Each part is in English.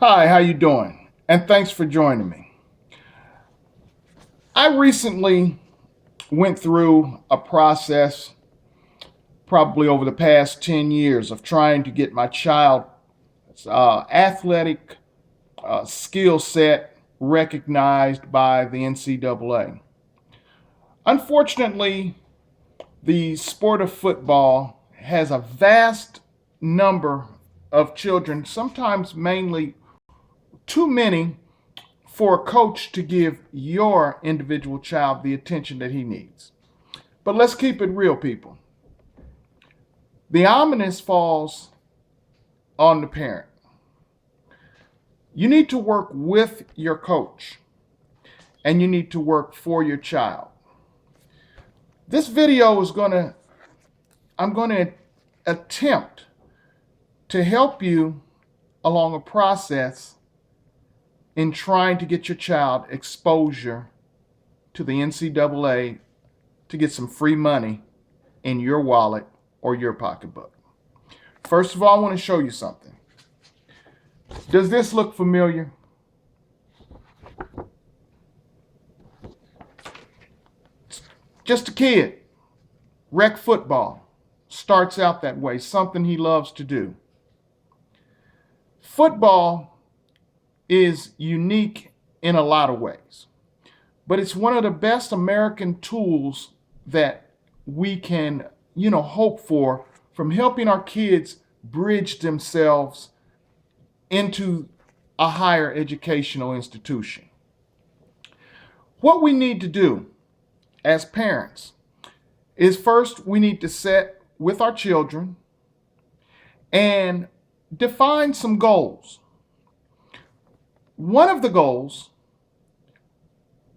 Hi, how you doing? And thanks for joining me. I recently went through a process probably over the past 10 years of trying to get my child's athletic skill set recognized by the NCAA. Unfortunately, the sport of football has a vast number of children, sometimes mainly too many for a coach to give your individual child the attention that he needs. But let's keep it real, people. The ominous falls on the parent. You need to work with your coach and you need to work for your child. This video is I'm going to attempt to help you along a process in trying to get your child exposure to the NCAA to get some free money in your wallet or your pocketbook. First of all, I want to show you something. Does this look familiar? Just a kid. Rec football. Starts out that way, something he loves to do. Football is unique in a lot of ways, but it's one of the best American tools that we can, hope for from helping our kids bridge themselves into a higher educational institution. What we need to do as parents is first we need to set with our children and define some goals. One of the goals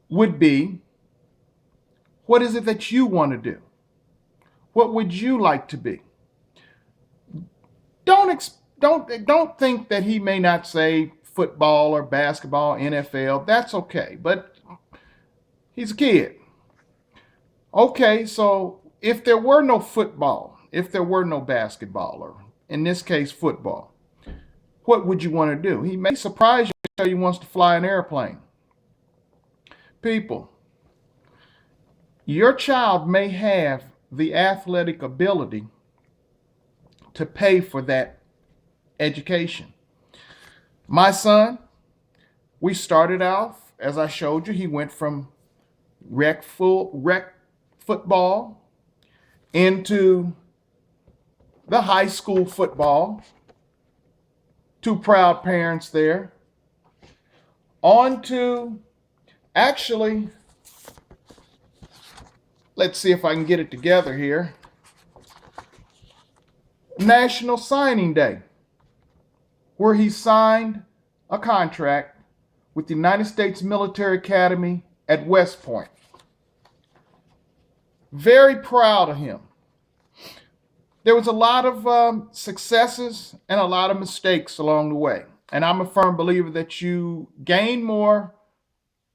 would be, what is it that you want to do? What would you like to be? Don't think that he may not say football or basketball, NFL. That's okay, but he's a kid. Okay, so if there were no football, if there were no basketball, or in this case football, what would you want to do? He may surprise you and tell you he wants to fly an airplane. People, your child may have the athletic ability to pay for that education. My son, we started off, as I showed you, he went from rec football into the high school football. Two proud parents there. On to, actually, let's see if I can get it together here. National Signing Day, where he signed a contract with the United States Military Academy at West Point. Very proud of him. There was a lot of successes and a lot of mistakes along the way. And I'm a firm believer that you gain more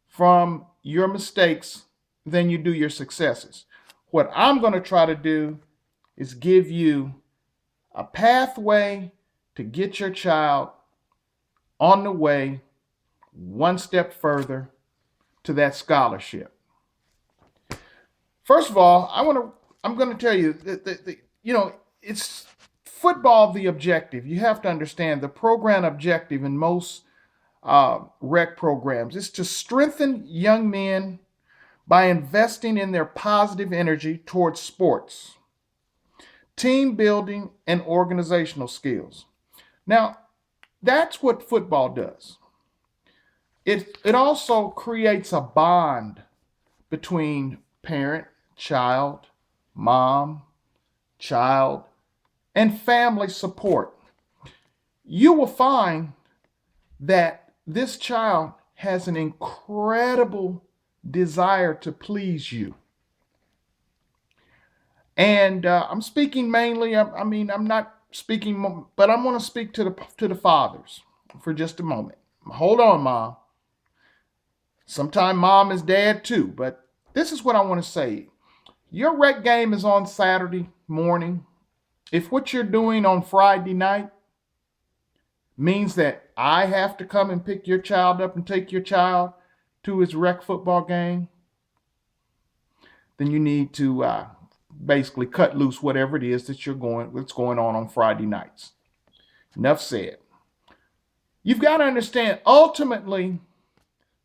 from your mistakes than you do your successes. What I'm going to try to do is give you a pathway to get your child on the way one step further to that scholarship. First of all, I'm going to tell you that it's football the objective. You have to understand the program objective in most rec programs is to strengthen young men by investing in their positive energy towards sports, team building, and organizational skills. Now, that's what football does. It also creates a bond between parent, child, mom, child, and family support. You will find that this child has an incredible desire to please you. And I'm speaking mainly, I'm not speaking, but I'm going to speak to the fathers for just a moment. Hold on, Mom. Sometimes mom is dad too, but this is what I want to say. Your rec game is on Saturday morning. If what you're doing on Friday night means that I have to come and pick your child up and take your child to his rec football game, then you need to basically cut loose whatever it is that's going on Friday nights. Enough said. You've got to understand, ultimately,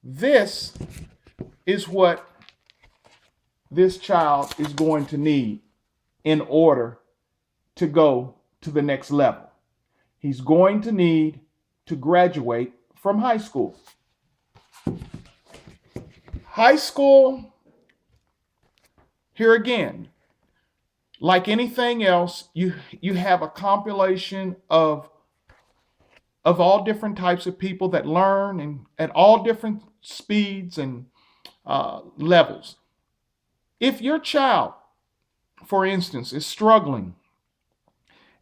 this is what this child is going to need in order to go to the next level. He's going to need to graduate from high school. High school, here again, like anything else, you have a compilation of all different types of people that learn and at all different speeds and levels. If your child, for instance, is struggling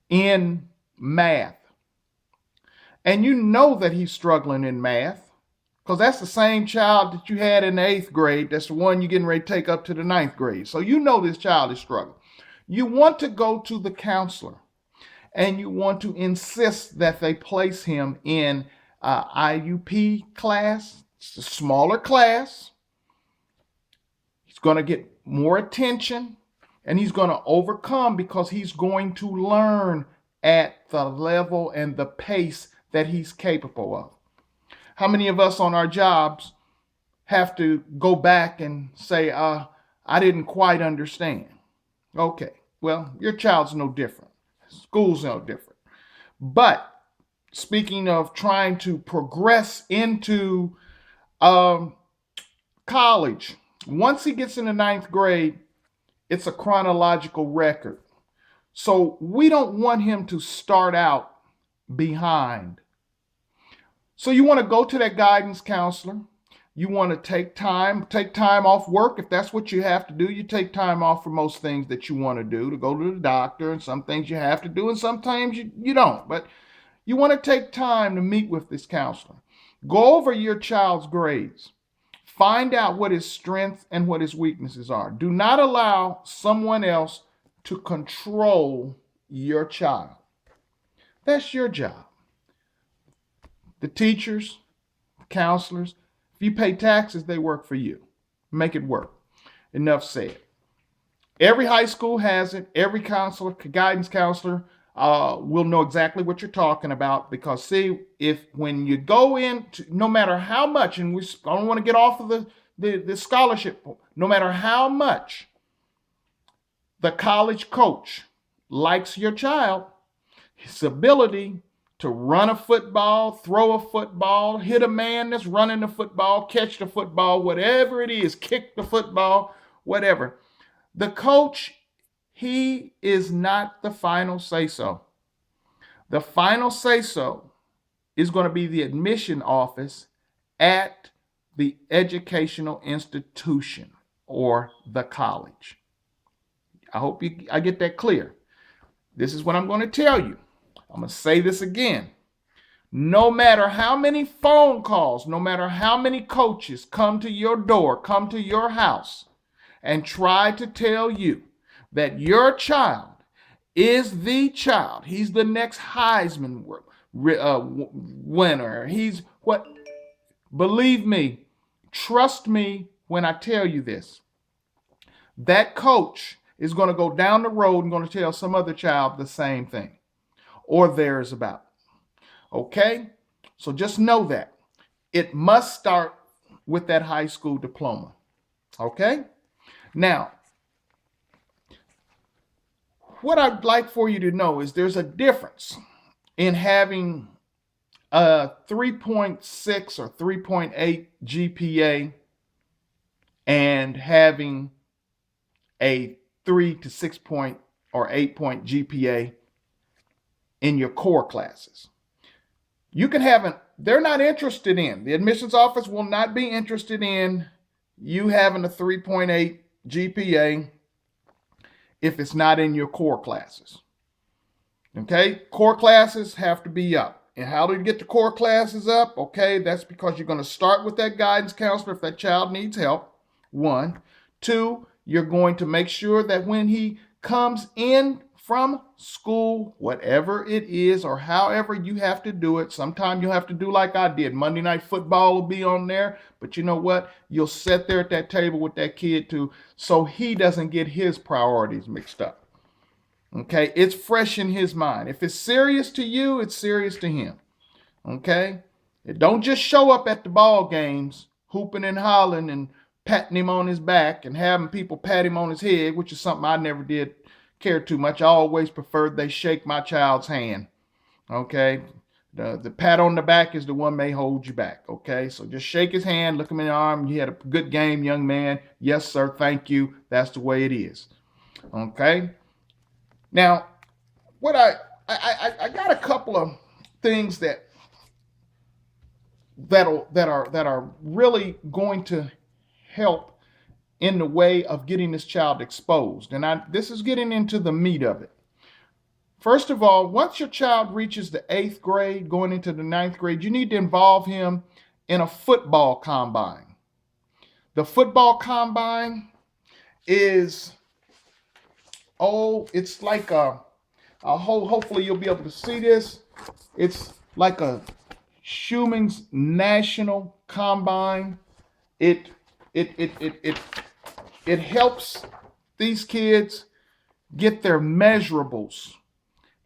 in math, and you know that he's struggling in math, because that's the same child that you had in the 8th grade, that's the one you're getting ready to take up to the 9th grade. So you know this child is struggling. You want to go to the counselor and you want to insist that they place him in IUP class. It's a smaller class. He's going to get more attention and he's going to overcome because he's going to learn at the level and the pace that he's capable of. How many of us on our jobs have to go back and say, I didn't quite understand? Okay, well, your child's no different. School's no different. But speaking of trying to progress into college, once he gets in the 9th grade, it's a chronological record. So we don't want him to start out behind. So you want to go to that guidance counselor. You want to take time off work. If that's what you have to do, you take time off for most things that you want to do, to go to the doctor, and some things you have to do, and sometimes you don't. But you want to take time to meet with this counselor. Go over your child's grades. Find out what his strengths and what his weaknesses are. Do not allow someone else to control your child. That's your job. The teachers, the counselors, if you pay taxes, they work for you. Make it work. Enough said. Every high school has it. Every counselor, guidance counselor will know exactly what you're talking about, because see, when you go in, no matter how much, and I don't want to get off of the scholarship, no matter how much the college coach likes your child, his ability to run a football, throw a football, hit a man that's running the football, catch the football, whatever it is, kick the football, whatever. The coach, he is not the final say-so. The final say-so is going to be the admission office at the educational institution or the college. I hope I get that clear. This is what I'm going to tell you. I'm going to say this again. No matter how many phone calls, no matter how many coaches come to your door, come to your house, and try to tell you that your child is the child, he's the next Heisman winner, he's what, believe me, trust me when I tell you this, that coach is going to go down the road and going to tell some other child the same thing, or theirs about. Okay? So just know that. It must start with that high school diploma. Okay? Now, what I'd like for you to know is there's a difference in having a 3.6 or 3.8 GPA and having a 3 to 6 point or 8 point GPA in your core classes. You can have they're not interested in, the admissions office will not be interested in you having a 3.8 GPA if it's not in your core classes. Okay, core classes have to be up. And how do you get the core classes up? Okay, that's because you're going to start with that guidance counselor if that child needs help. 1. 2, you're going to make sure that when he comes in from school, whatever it is, or however you have to do it. Sometimes you'll have to do like I did. Monday Night Football will be on there, but you know what? You'll sit there at that table with that kid too, so he doesn't get his priorities mixed up. Okay, it's fresh in his mind. If it's serious to you, it's serious to him. Okay, don't just show up at the ball games hooping and hollering and patting him on his back and having people pat him on his head, which is something I never did care too much. I always preferred they shake my child's hand. Okay, the pat on the back is the one may hold you back. Okay, so just shake his hand, look him in the arm. You had a good game, young man. Yes, sir. Thank you. That's the way it is. Okay. Now, what I got a couple of things that are really going to help in the way of getting this child exposed. And this is getting into the meat of it. First of all, once your child reaches the 8th grade, going into the 9th grade, you need to involve him in a football combine. The football combine is, it's like hopefully you'll be able to see this. It's like a Schumann's National Combine. It helps these kids get their measurables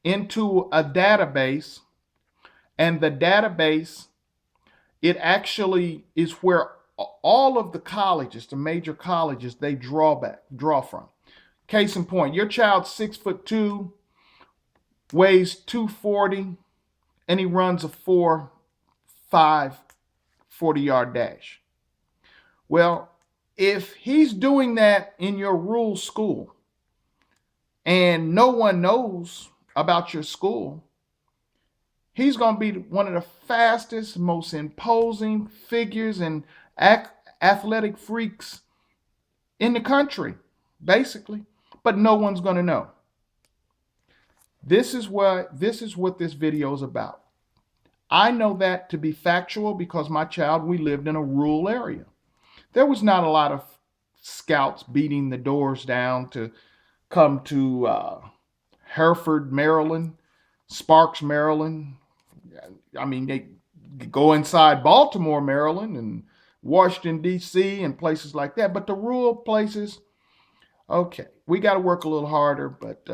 into a database, and the database, it actually is where all of the colleges, the major colleges, they draw from. Case in point, your child's 6'2", weighs 240, and he runs a 4.5 40-yard dash. Well, if he's doing that in your rural school and no one knows about your school, he's going to be one of the fastest, most imposing figures and athletic freaks in the country, basically. But no one's going to know. This is what this video is about. I know that to be factual because we lived in a rural area. There was not a lot of scouts beating the doors down to come to Hereford, Maryland, Sparks, Maryland. I mean, they go inside Baltimore, Maryland, and Washington, D.C., and places like that. But the rural places, okay, we got to work a little harder, but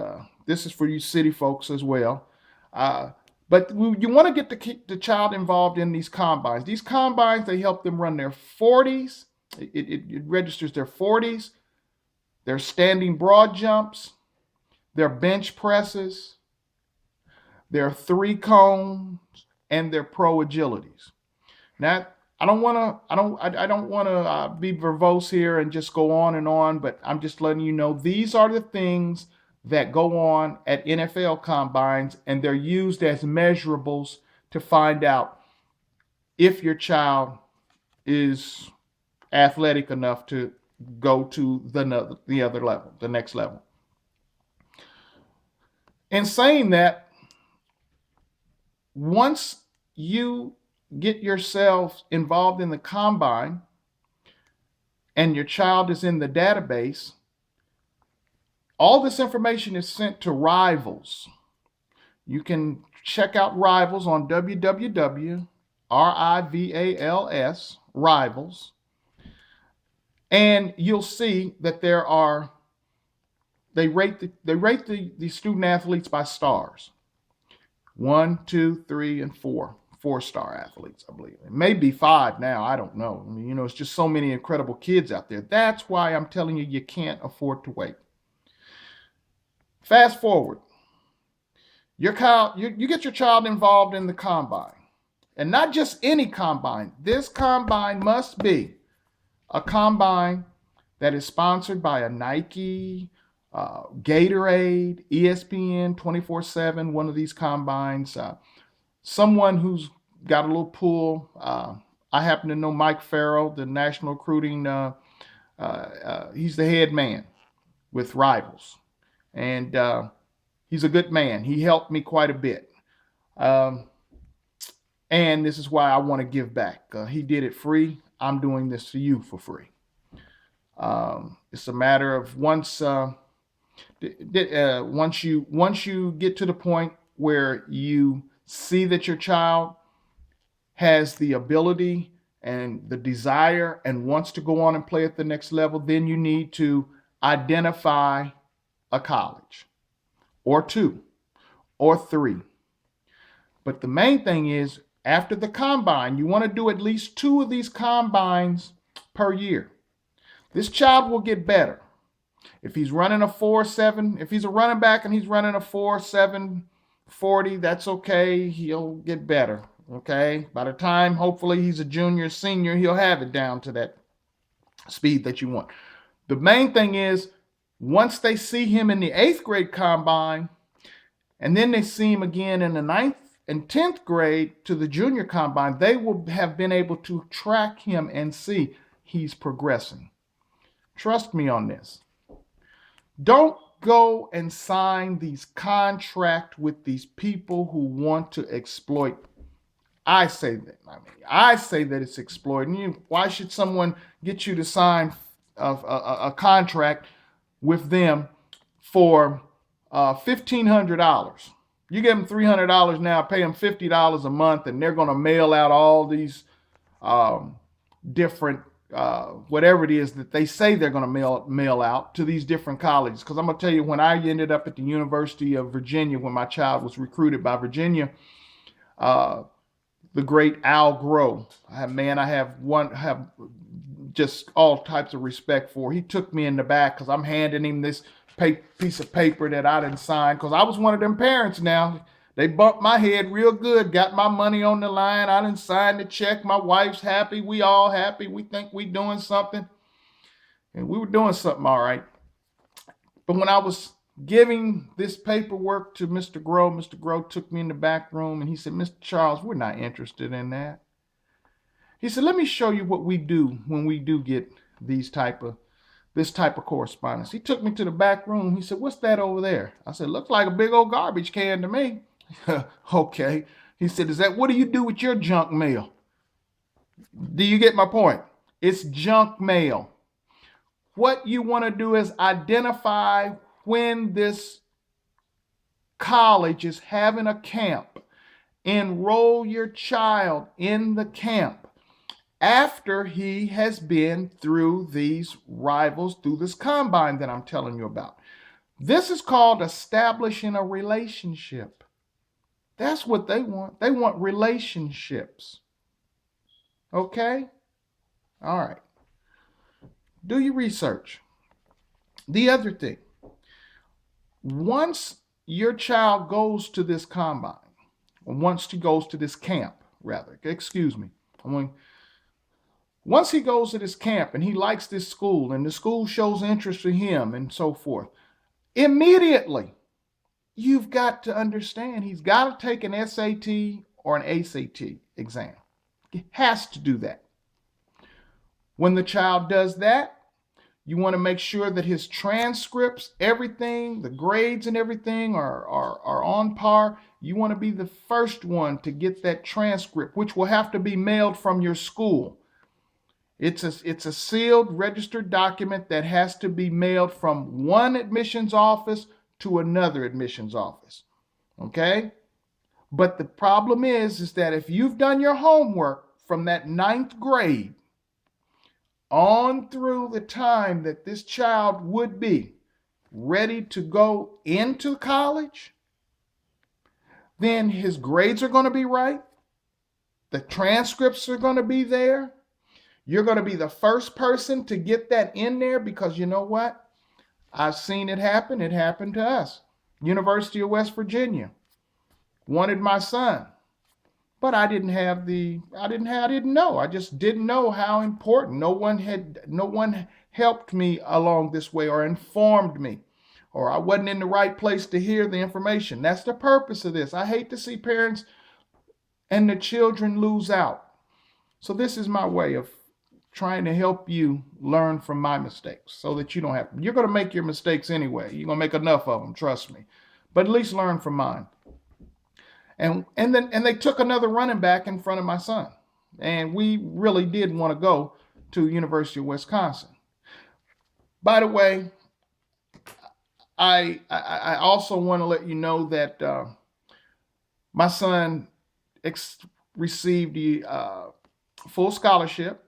this is for you city folks as well. But you want to get the child involved in these combines. These combines, they help them run their 40s. It registers their 40s, their standing broad jumps, their bench presses, their 3 cones, and their pro agilities. Now, I don't want to be verbose here and just go on and on, but I'm just letting you know these are the things that go on at NFL combines, and they're used as measurables to find out if your child is athletic enough to go to the other level, the next level. In saying that, once you get yourself involved in the combine and your child is in the database, all this information is sent to Rivals. You can check out Rivals on www.rivals, Rivals, and you'll see that they rate the student athletes by stars. 1, 2, 3, and 4. 4-star athletes, I believe. It may be 5 now. I don't know. I mean, it's just so many incredible kids out there. That's why I'm telling you can't afford to wait. Fast forward. You get your child involved in the combine. And not just any combine. This combine must be a combine that is sponsored by a Nike, Gatorade, ESPN 24/7, one of these combines. Someone who's got a little pull. I happen to know Mike Farrell, the national recruiting. He's the head man with Rivals. And he's a good man. He helped me quite a bit. And this is why I want to give back. He did it free. I'm doing this to you for free. It's a matter of once Once you get to the point where you see that your child has the ability and the desire and wants to go on and play at the next level, then you need to identify a college or two or three. But the main thing is, after the combine, you want to do at least two of these combines per year. This child will get better. If he's running a 4.7, if he's a running back and he's running a 4.7 40, that's okay. He'll get better. Okay. By the time, hopefully, he's a junior, senior, he'll have it down to that speed that you want. The main thing is, once they see him in the 8th grade combine, and then they see him again in the 9th and 10th grade to the junior combine, they will have been able to track him and see he's progressing. Trust me on this. Don't go and sign these contracts with these people who want to exploit. I say that it's exploiting. Why should someone get you to sign a contract with them for $1,500? You give them $300 now, pay them $50 a month, and they're going to mail out all these different whatever it is that they say they're going to mail out to these different colleges. Because I'm going to tell you, when I ended up at the University of Virginia, when my child was recruited by Virginia, the great Al Groh, I have just all types of respect for. He took me in the back because I'm handing him this piece of paper that I didn't sign, because I was one of them parents now. They bumped my head real good, got my money on the line. I didn't sign the check. My wife's happy. We all happy. We think we doing something. And we were doing something all right. But when I was giving this paperwork to Mr. Groh took me in the back room and he said, "Mr. Charles, we're not interested in that." He said, "Let me show you what we do when we do get this type of correspondence." He took me to the back room. He said, "What's that over there?" I said, "Looks like a big old garbage can to me." Okay. He said, "What do you do with your junk mail?" Do you get my point? It's junk mail. What you want to do is identify when this college is having a camp. Enroll your child in the camp after he has been through these rivals, through this combine that I'm telling you about. This is called establishing a relationship. That's what they want. They want relationships. Okay? All right. Do your research. The other thing, once your child goes to this combine, or once he goes to this camp, once he goes to this camp and he likes this school and the school shows interest in him and so forth, immediately you've got to understand he's got to take an SAT or an ACT exam. He has to do that. When the child does that, you want to make sure that his transcripts, everything, the grades and everything are on par. You want to be the first one to get that transcript, which will have to be mailed from your school. It's a sealed, registered document that has to be mailed from one admissions office to another admissions office. Okay? But the problem is that if you've done your homework from that 9th grade on through the time that this child would be ready to go into college, then his grades are going to be right. The transcripts are going to be there. You're going to be the first person to get that in there, because you know what? I've seen it happen. It happened to us. University of West Virginia wanted my son, but I didn't know. I just didn't know how important. No one helped me along this way or informed me, or I wasn't in the right place to hear the information. That's the purpose of this. I hate to see parents and the children lose out. So this is my way of trying to help you learn from my mistakes so that you don't have. You're going to make your mistakes anyway. You're going to make enough of them, trust me. But at least learn from mine. And they took another running back in front of my son. And we really did want to go to University of Wisconsin. By the way, I also want to let you know that my son ex- received the full scholarship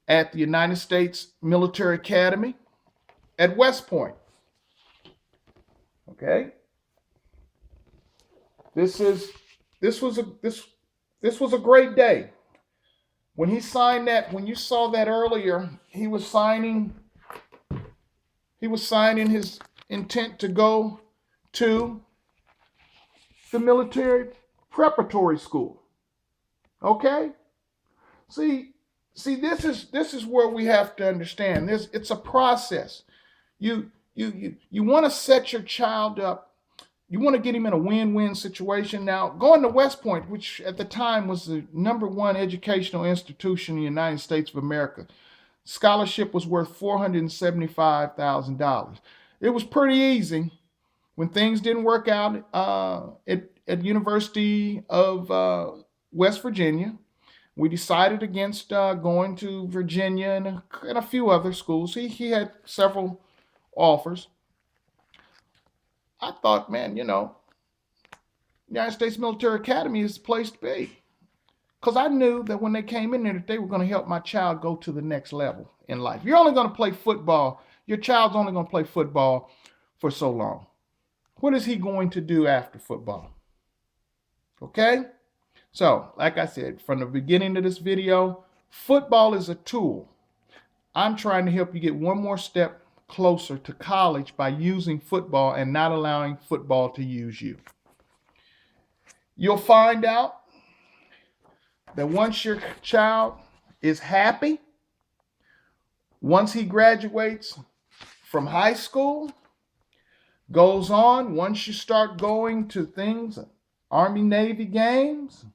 at the United States Military Academy at West Point. Okay, this is this was a great day when he signed that. When you saw that earlier, he was signing his intent to go to the military preparatory school. Okay, see this is where we have to understand this. It's a process. You want to set your child up. You want to get him in a win-win situation. Now, going to West Point, which at the time was the #1 educational institution in the United States of America, scholarship was worth $475,000. It was pretty easy when things didn't work out at University of West Virginia. We decided against going to Virginia and a few other schools. He had several offers. I thought, man, United States Military Academy is the place to be. Because I knew that when they came in there, that they were going to help my child go to the next level in life. You're only going to play football. Your child's only going to play football for so long. What is he going to do after football? Okay? So, like I said, from the beginning of this video, football is a tool. I'm trying to help you get one more step closer to college by using football and not allowing football to use you. You'll find out that once your child is happy, once he graduates from high school, goes on, once you start going to things, Army, Navy games,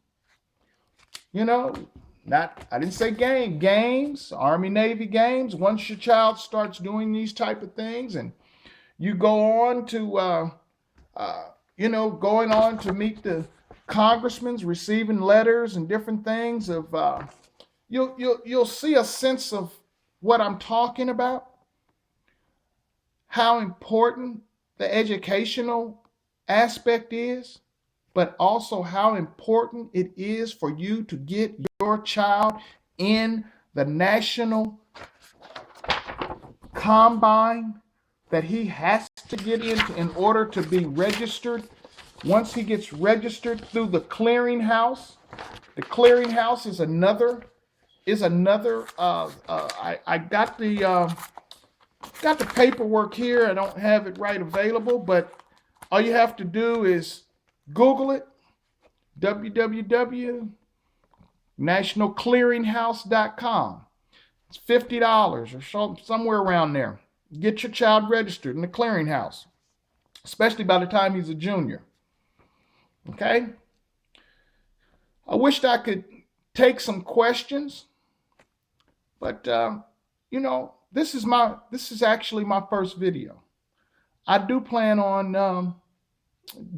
I didn't say games, Army, Navy games. Once your child starts doing these type of things and you go on to, going on to meet the congressmen, receiving letters and different things of, you'll see a sense of what I'm talking about, how important the educational aspect is, but also how important it is for you to get your child in the national combine that he has to get in order to be registered. Once he gets registered through the clearinghouse is another. I got the paperwork here. I don't have it right available, but all you have to do is Google it, www.nationalclearinghouse.com. It's $50 or somewhere around there. Get your child registered in the clearinghouse, especially by the time he's a junior. Okay? I wished I could take some questions, but this is actually my first video. I do plan on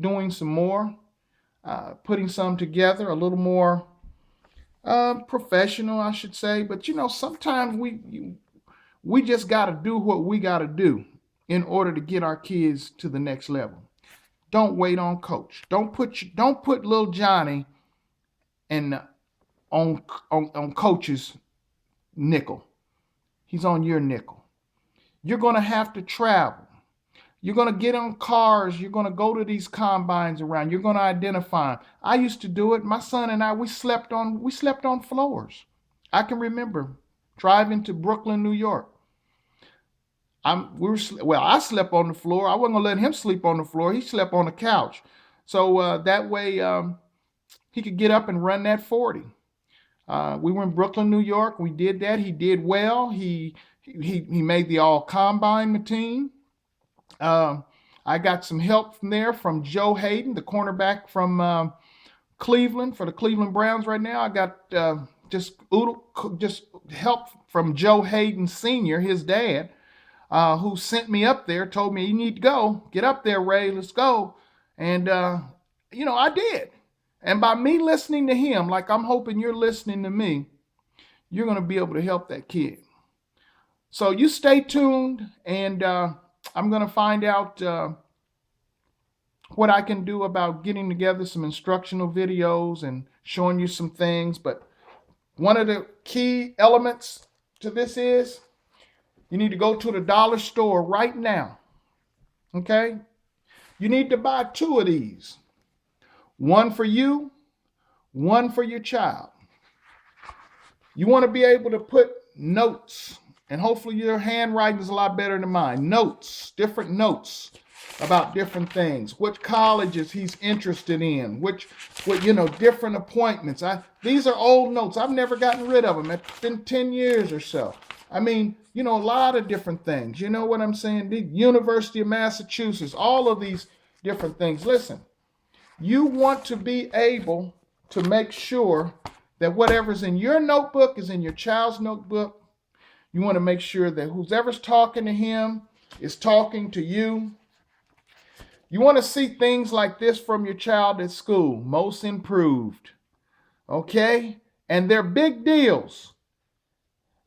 doing some more, putting some together, a little more professional, I should say. But sometimes we just got to do what we got to do in order to get our kids to the next level. Don't wait on coach. Don't put little Johnny on coach's nickel. He's on your nickel. You're going to have to travel. You're going to get on cars. You're going to go to these combines around. You're going to identify them. I used to do it. My son and I, we slept on floors. I can remember driving to Brooklyn, New York. I slept on the floor. I wasn't going to let him sleep on the floor. He slept on the couch. So that way he could get up and run that 40. We were in Brooklyn, New York. We did that. He did well. He made the all combine team. I got some help from there from Joe Hayden, the cornerback from Cleveland for the Cleveland Browns right now. I got just help from Joe Hayden Sr., his dad, who sent me up there, told me, you need to go. Get up there, Ray. Let's go. And, I did. And by me listening to him, like I'm hoping you're listening to me, you're going to be able to help that kid. So you stay tuned, and I'm going to find out what I can do about getting together some instructional videos and showing you some things. But one of the key elements to this is you need to go to the dollar store right now. Okay? You need to buy 2 of these. One for you, one for your child. You want to be able to put notes, and hopefully your handwriting is a lot better than mine. Notes, different notes about different things, which colleges he's interested in, what different appointments. These are old notes. I've never gotten rid of them. It's been 10 years or so. I mean, a lot of different things. You know what I'm saying? The University of Massachusetts, all of these different things. Listen, you want to be able to make sure that whatever's in your notebook is in your child's notebook. You want to make sure that whoever's talking to him is talking to you. You want to see things like this from your child at school. Most improved. Okay? And they're big deals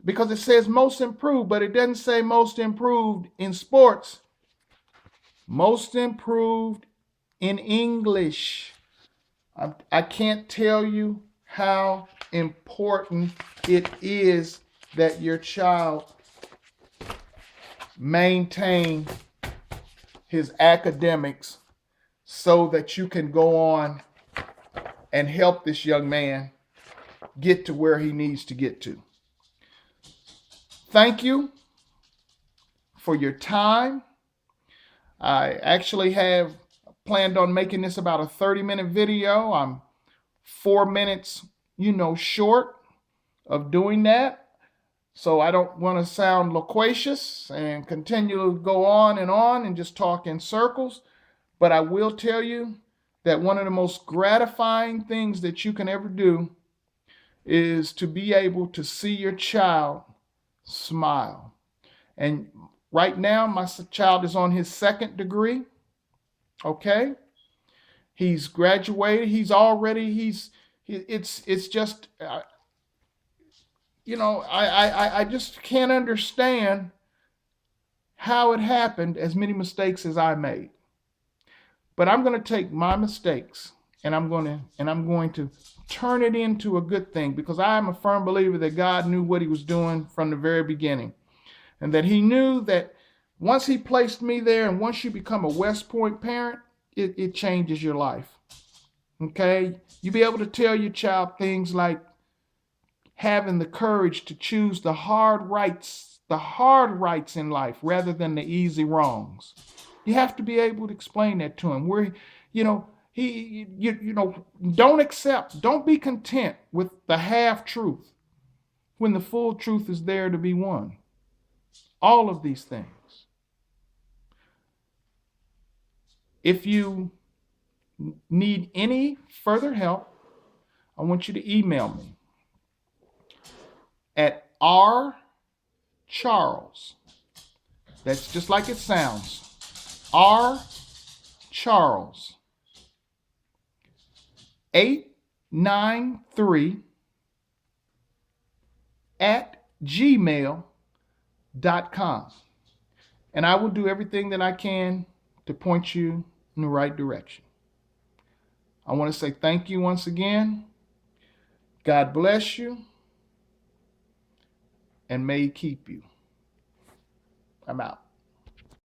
because it says most improved, but it doesn't say most improved in sports. Most improved in English. I can't tell you how important it is that your child maintain his academics so that you can go on and help this young man get to where he needs to get to. Thank you for your time. I actually have planned on making this about a 30-minute video. I'm 4 minutes, short of doing that. So I don't want to sound loquacious and continue to go on and just talk in circles. But I will tell you that one of the most gratifying things that you can ever do is to be able to see your child smile. And right now, my child is on his 2nd degree. Okay? He's graduated. It's just, I just can't understand how it happened, as many mistakes as I made. But I'm going to take my mistakes and I'm going to turn it into a good thing, because I am a firm believer that God knew what he was doing from the very beginning, and that he knew that once he placed me there, and once you become a West Point parent, it changes your life. Okay? You be able to tell your child things like having the courage to choose the hard rights in life rather than the easy wrongs. You have to be able to explain that to him. Don't be content with the half truth when the full truth is there to be won. All of these things. If you need any further help, I want you to email me at rcharles. That's just like it sounds. rcharles 893 at gmail.com. And I will do everything that I can to point you in the right direction. I want to say thank you once again. God bless you, and may he keep you. I'm out.